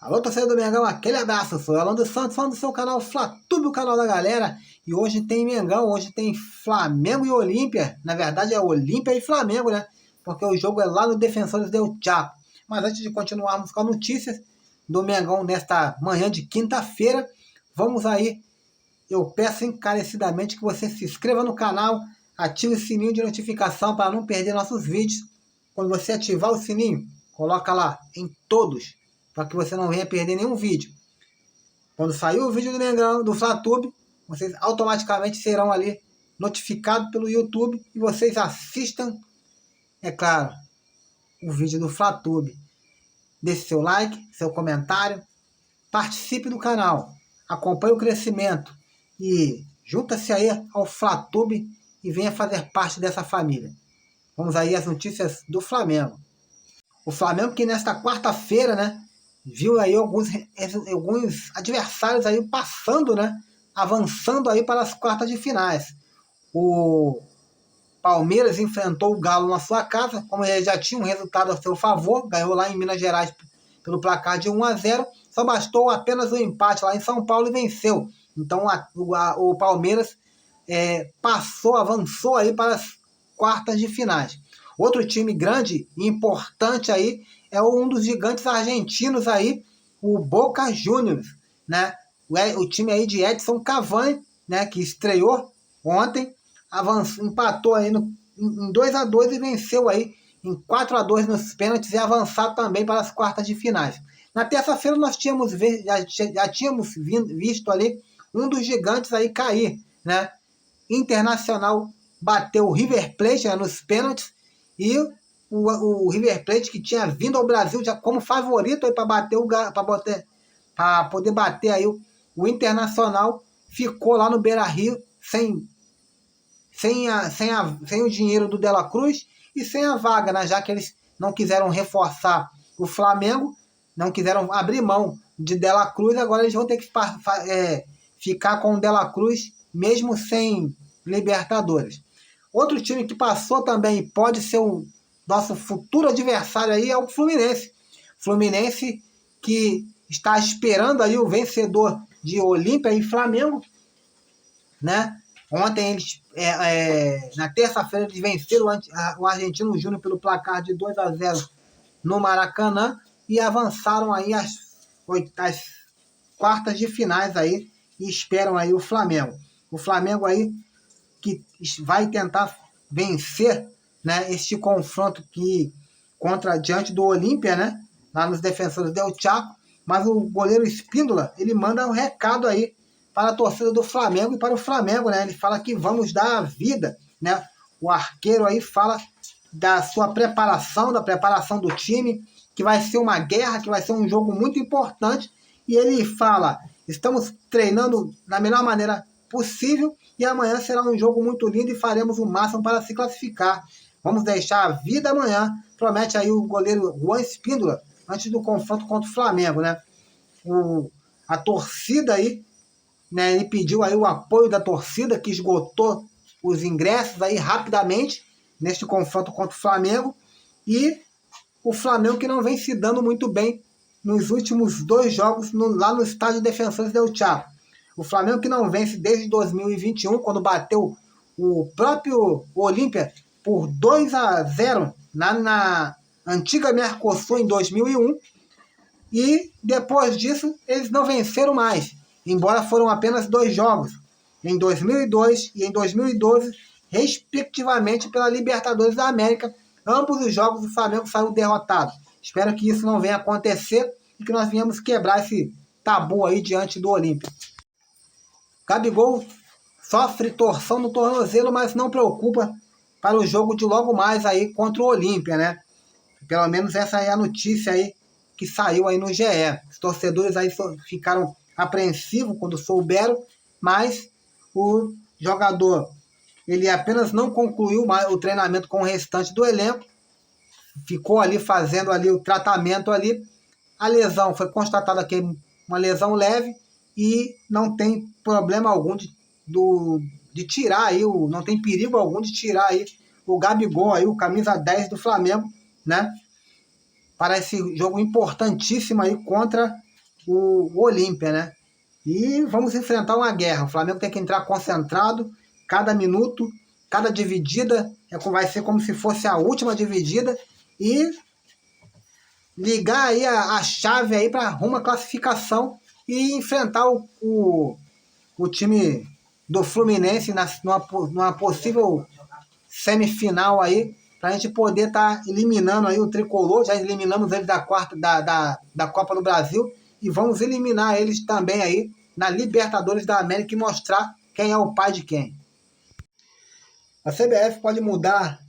Alô, torcedor do Mengão, aquele abraço, sou o Alan dos Santos, falando do seu canal Flatube, o canal da galera. E hoje tem Mengão, hoje tem Flamengo e Olímpia. Na verdade é Olímpia e Flamengo, né? Porque o jogo é lá no Defensores del Chaco. Mas antes de continuarmos com as notícias do Mengão nesta manhã de quinta-feira, vamos aí. Eu peço encarecidamente que você se inscreva no canal, ative o sininho de notificação para não perder nossos vídeos. Quando você ativar o sininho, coloca lá em todos, para que você não venha perder nenhum vídeo. Quando sair o vídeo do Mengão, do Flatube, vocês automaticamente serão ali notificados pelo YouTube e vocês assistam, é claro, o vídeo do Flatube. Deixe seu like, seu comentário, participe do canal, acompanhe o crescimento e junta-se aí ao Flatube e venha fazer parte dessa família. Vamos aí às notícias do Flamengo. O Flamengo que nesta quarta-feira, né, viu aí alguns adversários aí passando, né, avançando aí para as quartas de finais. O Palmeiras enfrentou o Galo na sua casa, como ele já tinha um resultado a seu favor, ganhou lá em Minas Gerais pelo placar de 1-0, só bastou apenas um empate lá em São Paulo e venceu. Então o Palmeiras avançou aí para as quartas de finais. Outro time grande e importante aí é um dos gigantes argentinos aí, o Boca Juniors, né? O time aí de Edson Cavani, né, que estreou ontem, empatou aí em 2-2 e venceu aí em 4-2 nos pênaltis e avançado também para as quartas de finais. Na terça-feira nós já tínhamos visto ali um dos gigantes aí cair, né? Internacional bateu o River Plate, né, nos pênaltis, e o River Plate, que tinha vindo ao Brasil já como favorito para poder bater aí o Internacional, ficou lá no Beira-Rio sem o dinheiro do De La Cruz e sem a vaga, né, já que eles não quiseram reforçar o Flamengo, não quiseram abrir mão de De La Cruz, agora eles vão ter que ficar com o De La Cruz mesmo sem Libertadores. Outro time que passou também e pode ser o nosso futuro adversário aí é o Fluminense. Fluminense que está esperando aí o vencedor de Olímpia e Flamengo, né? Ontem eles, na terça-feira, eles venceram o Argentino Júnior pelo placar de 2-0 no Maracanã e avançaram aí às quartas de finais aí e esperam aí o Flamengo. O Flamengo aí que vai tentar vencer, né, este confronto diante do Olímpia, né, lá nos Defensores del Chaco, mas o goleiro Espíndola, ele manda um recado aí para a torcida do Flamengo e para o Flamengo, né, ele fala que vamos dar a vida, né, o arqueiro aí fala da sua preparação, da preparação do time, que vai ser uma guerra, que vai ser um jogo muito importante, e ele fala, estamos treinando da melhor maneira possível e amanhã será um jogo muito lindo e faremos o máximo para se classificar. Vamos deixar a vida amanhã, promete aí o goleiro Juan Espíndola, antes do confronto contra o Flamengo, né? A torcida aí, né, ele pediu aí o apoio da torcida, que esgotou os ingressos aí rapidamente neste confronto contra o Flamengo, e o Flamengo que não vem se dando muito bem nos últimos 2 jogos lá no estádio Defensores del Chaco. O Flamengo que não vence desde 2021, quando bateu o próprio Olímpia por 2-0 na antiga Mercosul em 2001. E depois disso, eles não venceram mais, embora foram apenas 2 jogos, em 2002 e em 2012, respectivamente pela Libertadores da América. Ambos os jogos o Flamengo saiu derrotado. Espero que isso não venha acontecer e que nós venhamos quebrar esse tabu aí diante do Olímpia. Gabigol sofre torção no tornozelo, mas não preocupa para o jogo de logo mais aí contra o Olímpia, né? Pelo menos essa é a notícia aí que saiu aí no GE. Os torcedores aí ficaram apreensivos quando souberam, mas o jogador, ele apenas não concluiu o treinamento com o restante do elenco, ficou ali fazendo ali o tratamento ali. A lesão foi constatada que é uma lesão leve, e não tem problema algum de tirar aí, não tem perigo algum de tirar aí o Gabigol, aí, o camisa 10 do Flamengo, né, para esse jogo importantíssimo aí contra o Olímpia, né? E vamos enfrentar uma guerra. O Flamengo tem que entrar concentrado, cada minuto, cada dividida vai ser como se fosse a última dividida e ligar aí a chave aí para rumo à classificação e enfrentar o time do Fluminense numa possível semifinal aí, para a gente poder estar eliminando aí o Tricolor. Já eliminamos eles da Copa do Brasil e vamos eliminar eles também aí na Libertadores da América e mostrar quem é o pai de quem. A CBF pode mudar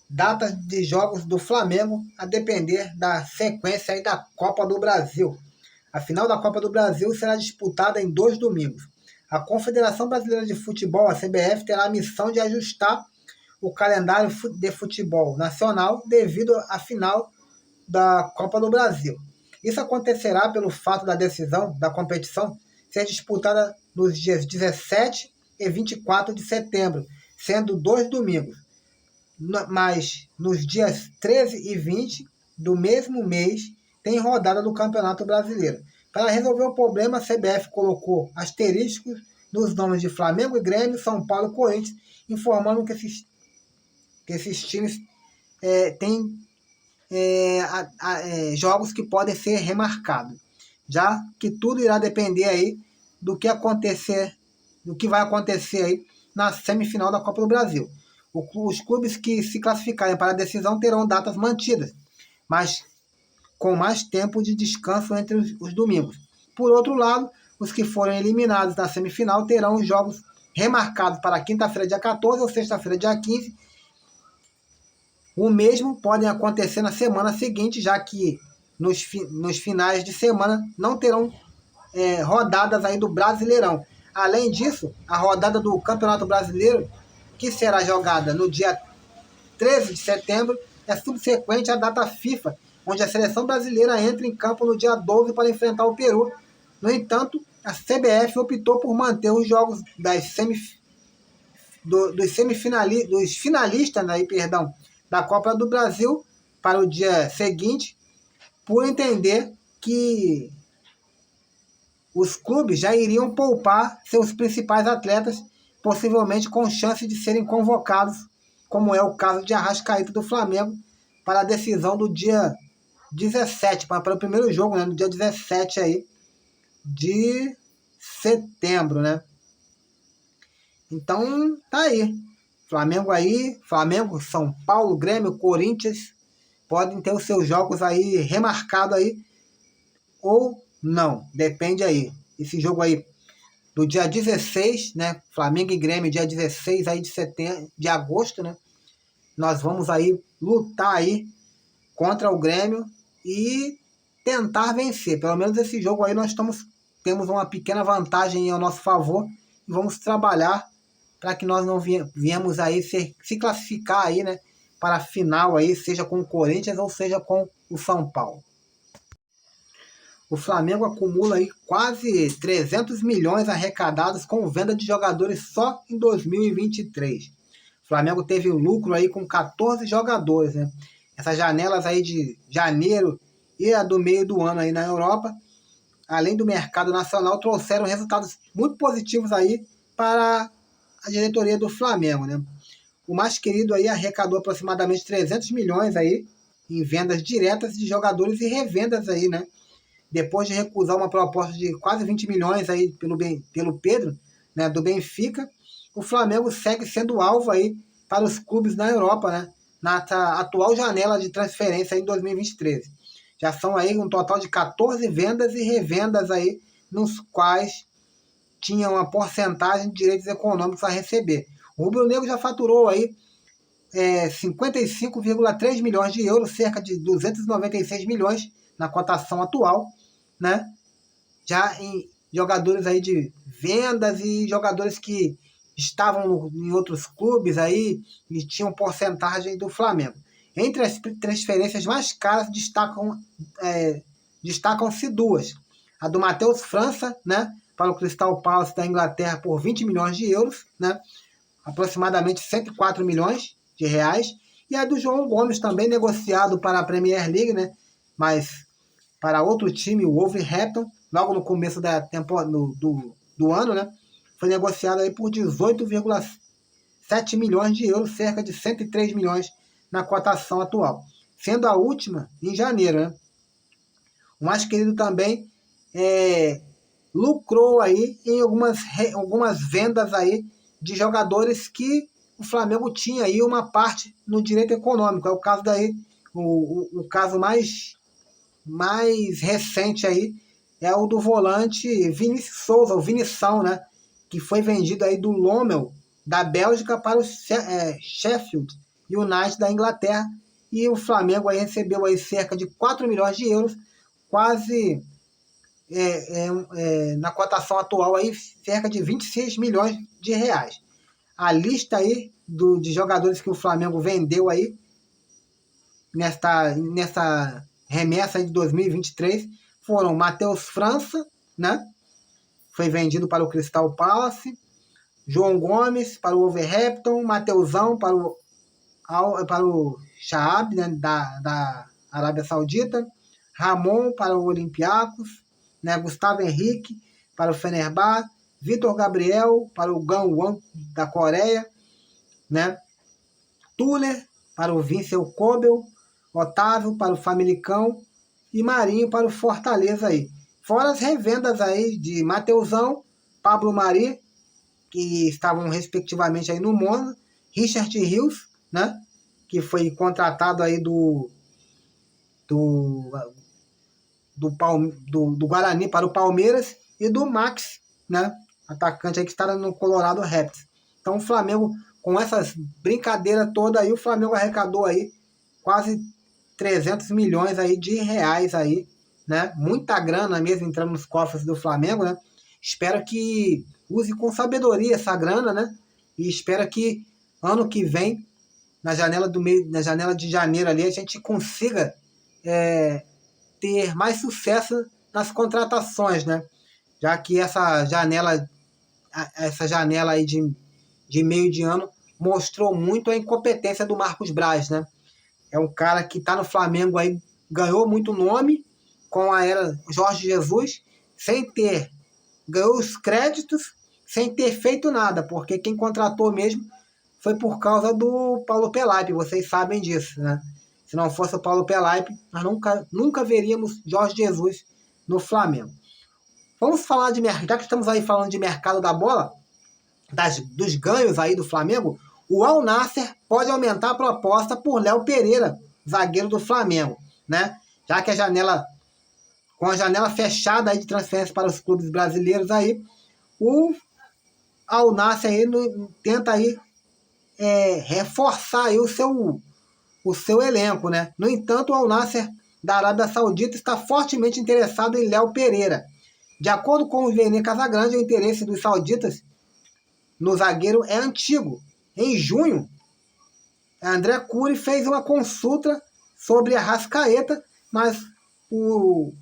datas de jogos do Flamengo a depender da sequência aí da Copa do Brasil. A final da Copa do Brasil será disputada em 2 domingos. A Confederação Brasileira de Futebol, a CBF, terá a missão de ajustar o calendário de futebol nacional devido à final da Copa do Brasil. Isso acontecerá pelo fato da decisão da competição ser disputada nos dias 17 e 24 de setembro, sendo 2 domingos. Mas nos dias 13 e 20 do mesmo mês tem rodada do Campeonato Brasileiro. Para resolver o problema, a CBF colocou asteriscos nos nomes de Flamengo e Grêmio, São Paulo e Corinthians, informando que esses times têm jogos que podem ser remarcados, já que tudo irá depender aí do que vai acontecer aí na semifinal da Copa do Brasil. Os clubes que se classificarem para a decisão terão datas mantidas, mas com mais tempo de descanso entre os domingos. Por outro lado, os que forem eliminados na semifinal terão os jogos remarcados para quinta-feira, dia 14 ou sexta-feira, dia 15. O mesmo pode acontecer na semana seguinte, já que nos finais de semana não terão rodadas aí do Brasileirão. Além disso, a rodada do Campeonato Brasileiro, que será jogada no dia 13 de setembro, é subsequente à data FIFA, onde a seleção brasileira entra em campo no dia 12 para enfrentar o Peru. No entanto, a CBF optou por manter os jogos dos finalistas da Copa do Brasil para o dia seguinte, por entender que os clubes já iriam poupar seus principais atletas, possivelmente com chance de serem convocados, como é o caso de Arrascaeta do Flamengo, para a decisão do dia 17, para o primeiro jogo, né, no dia 17 aí de setembro, né? Então, tá aí. Flamengo, São Paulo, Grêmio, Corinthians, podem ter os seus jogos aí remarcados aí, ou não, depende aí. Esse jogo aí do dia 16, né, Flamengo e Grêmio, dia 16 aí de agosto, né, nós vamos aí lutar aí contra o Grêmio e tentar vencer. Pelo menos esse jogo aí temos uma pequena vantagem ao nosso favor e vamos trabalhar para que nós não viemos aí se classificar aí, né, para a final aí, seja com o Corinthians ou seja com o São Paulo. O Flamengo acumula aí quase 300 milhões arrecadados com venda de jogadores só em 2023. O Flamengo teve um lucro aí com 14 jogadores, né? Essas janelas aí de janeiro e a do meio do ano aí na Europa, além do mercado nacional, trouxeram resultados muito positivos aí para a diretoria do Flamengo, né? O mais querido aí arrecadou aproximadamente 300 milhões aí em vendas diretas de jogadores e revendas aí, né? Depois de recusar uma proposta de quase 20 milhões aí pelo Pedro, né, do Benfica, o Flamengo segue sendo alvo aí para os clubes na Europa, né, na atual janela de transferência em 2023. Já são aí um total de 14 vendas e revendas aí, nos quais tinha uma porcentagem de direitos econômicos a receber. O rubro-negro já faturou aí 55,3 milhões de euros, cerca de 296 milhões na cotação atual, né? Já em jogadores aí de vendas e jogadores que estavam em outros clubes aí e tinham porcentagem do Flamengo. Entre as transferências mais caras destacam-se duas. A do Matheus França, né, para o Crystal Palace da Inglaterra por 20 milhões de euros, né, aproximadamente 104 milhões de reais, e a do João Gomes, também negociado para a Premier League, né, mas para outro time, o Wolverhampton, logo no começo da temporada do ano, né? Foi negociado aí por 18,7 milhões de euros, cerca de 103 milhões na cotação atual. Sendo a última em janeiro, né? O mais querido também lucrou aí em algumas vendas aí de jogadores que o Flamengo tinha aí uma parte no direito econômico. É o caso daí, o caso mais recente aí é o do volante Vinícius Souza, o Vinição, né? Que foi vendido aí do Lommel, da Bélgica, para o Sheffield United da Inglaterra. E o Flamengo aí recebeu aí cerca de 4 milhões de euros, quase na cotação atual aí, cerca de 26 milhões de reais. A lista aí de jogadores que o Flamengo vendeu aí nessa remessa de 2023 foram Matheus França, né? Foi vendido para o Crystal Palace, João Gomes para o Wolverhampton, Mateusão para o Shaab, né, da Arábia Saudita, Ramon para o Olympiacos, né, Gustavo Henrique para o Fenerbahçe, Vitor Gabriel para o Gangwon da Coreia, né, Tuller para o Vissel Kobe, Otávio para o Famalicão e Marinho para o Fortaleza aí. Fora as revendas aí de Mateusão, Pablo Mari, que estavam respectivamente aí no Monza, Richard Rios, né, que foi contratado aí do Guarani para o Palmeiras, e do Max, né, atacante aí que está no Colorado Rapids. Então o Flamengo, com essas brincadeiras todas aí, o Flamengo arrecadou aí quase 300 milhões aí de reais aí, né? Muita grana mesmo entrando nos cofres do Flamengo, né? Espero que use com sabedoria essa grana, né? E espero que ano que vem, na janela de janeiro ali, a gente consiga ter mais sucesso nas contratações, né? Já que essa janela aí de meio de ano mostrou muito a incompetência do Marcos Braz, né? É um cara que está no Flamengo aí, ganhou muito nome com a era Jorge Jesus, ganhou os créditos sem ter feito nada, porque quem contratou mesmo foi por causa do Paulo Pelaipe, vocês sabem disso, né? Se não fosse o Paulo Pelaipe, nós nunca veríamos Jorge Jesus no Flamengo. Vamos falar de mercado, já que estamos aí falando de mercado da bola, dos ganhos aí do Flamengo. O Al Nassr pode aumentar a proposta por Léo Pereira, zagueiro do Flamengo, né? Já que com a janela fechada aí de transferência para os clubes brasileiros aí, o Al Nassr aí tenta aí reforçar aí o seu elenco, né? No entanto, o Al Nassr da Arábia Saudita está fortemente interessado em Léo Pereira. De acordo com o Vene Casagrande, o interesse dos sauditas no zagueiro é antigo. Em junho, André Cury fez uma consulta sobre a Arrascaeta, mas o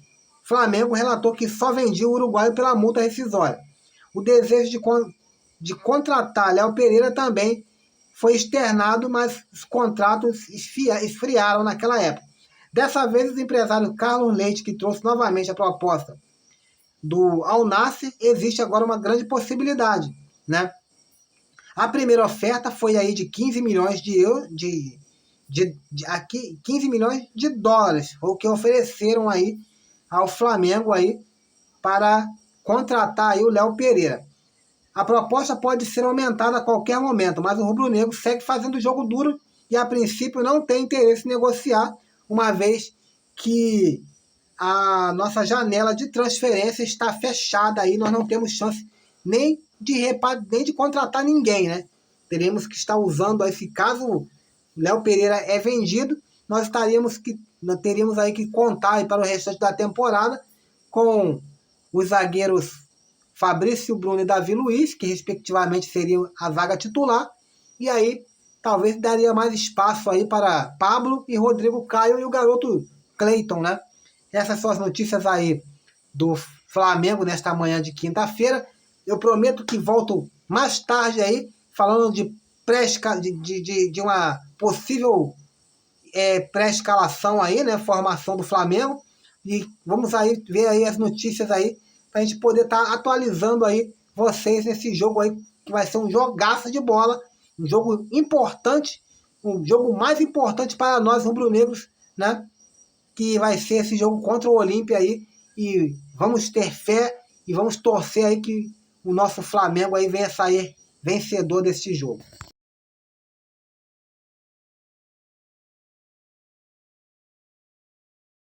Flamengo relatou que só vendia o uruguaio pela multa rescisória. O desejo de contratar Léo Pereira também foi externado, mas os contratos esfriaram naquela época. Dessa vez, o empresário Carlos Leite, que trouxe novamente a proposta do Al Nassr, existe agora uma grande possibilidade, né? A primeira oferta foi aí de 15 milhões de euros, 15 milhões de dólares, foi o que ofereceram aí ao Flamengo aí para contratar aí o Léo Pereira. A proposta pode ser aumentada a qualquer momento, mas o rubro-negro segue fazendo jogo duro e a princípio não tem interesse em negociar, uma vez que a nossa janela de transferência está fechada aí, nós não temos chance nem de contratar ninguém, né? Teremos que estar usando aí, se caso Léo Pereira é vendido, nós teríamos aí que contar aí para o restante da temporada com os zagueiros Fabrício Bruno e Davi Luiz, que respectivamente seriam a zaga titular, e aí talvez daria mais espaço aí para Pablo e Rodrigo Caio e o garoto Cleiton, né? Essas são as notícias aí do Flamengo nesta manhã de quinta-feira. Eu prometo que volto mais tarde aí, falando de uma possível pré-escalação aí, né? Formação do Flamengo, E vamos aí ver aí as notícias aí, para a gente poder estar atualizando aí vocês nesse jogo aí, que vai ser um jogaço de bola, um jogo importante, um jogo mais importante para nós rubro-negros, né? Que vai ser esse jogo contra o Olímpia aí, e vamos ter fé e vamos torcer aí que o nosso Flamengo aí venha sair vencedor desse jogo.